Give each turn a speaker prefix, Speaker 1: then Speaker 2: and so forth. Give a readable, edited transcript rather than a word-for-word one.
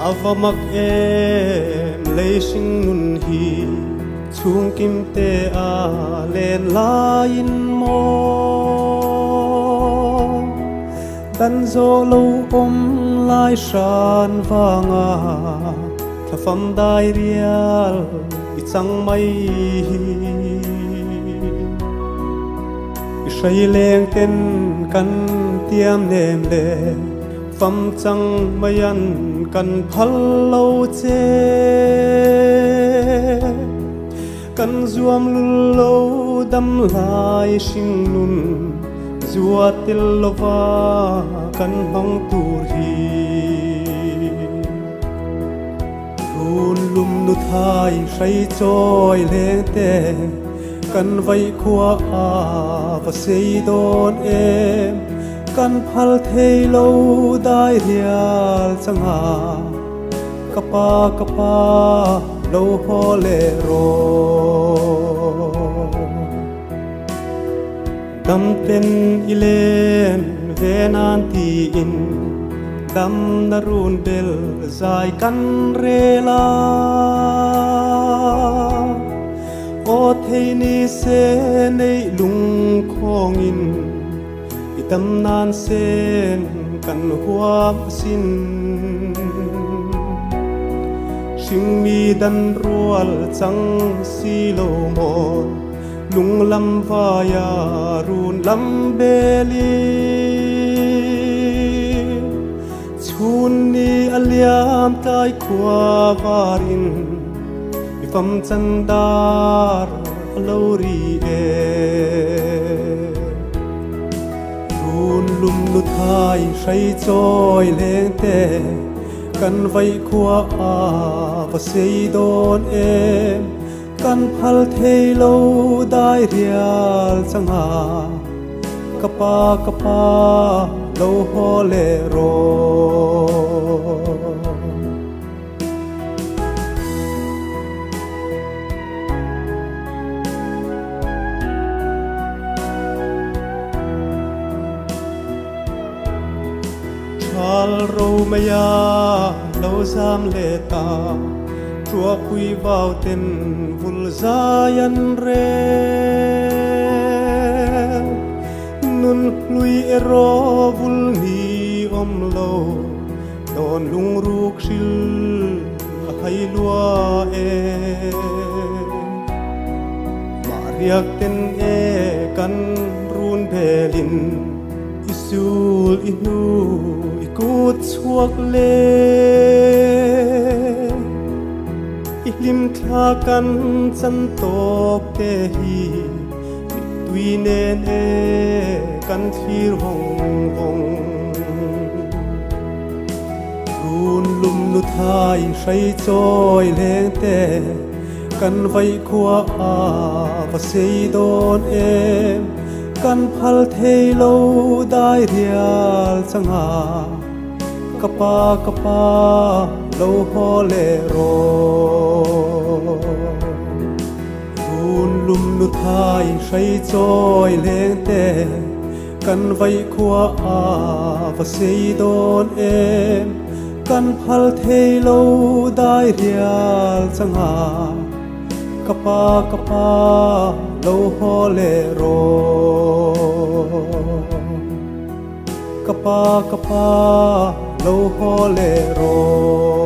Speaker 1: avamak leising nun hi chung kim te a len lain mo dan zo lo om lai shan wanga thafam dai rial i chang mai i shai leng ten kan tiam nem le fam chang mayan kan phal lo che kan zuam lul lo dam lai sing nun zuatil lova kan hong tur hi run lum nu thai sai choi le te kan vai khua a va sei don em kan phal thei lo dai rial changa kapa lo ho le ro dam ten ilen venan ti in dam narun bel zai kan rela o thei ni se nei lung khong in itam nan sen kan huam sin sing mi dan rual chang si lo mo lung lam vaya run lam beli chun ni aliam tai khwa varin ifam chandar lori e run lum nu thai sai choi leng te kan vai khua a va sei don em kan phal thei lo dai rial changa kapa lo ho le ro chal ro maya lo zam le ta chua pui vào tên vul zayan re nun lui ero vul ni om lo don lung ruk shil hay lua e mariak ten e kan run belin isul inu ikut suak le ilim thla kan chan tok te hi tui nen e kan thir hong run lum nu thai sai choi leng te kan vai khua a va sei don em kan phal thei lo dai rial changa kapa lo ho le ro run lum nu thai sai choi leng te kan vai khua a va sei don em kan phal thei lo dai rial changa kapa lo ho le ro kapa lo ho le ro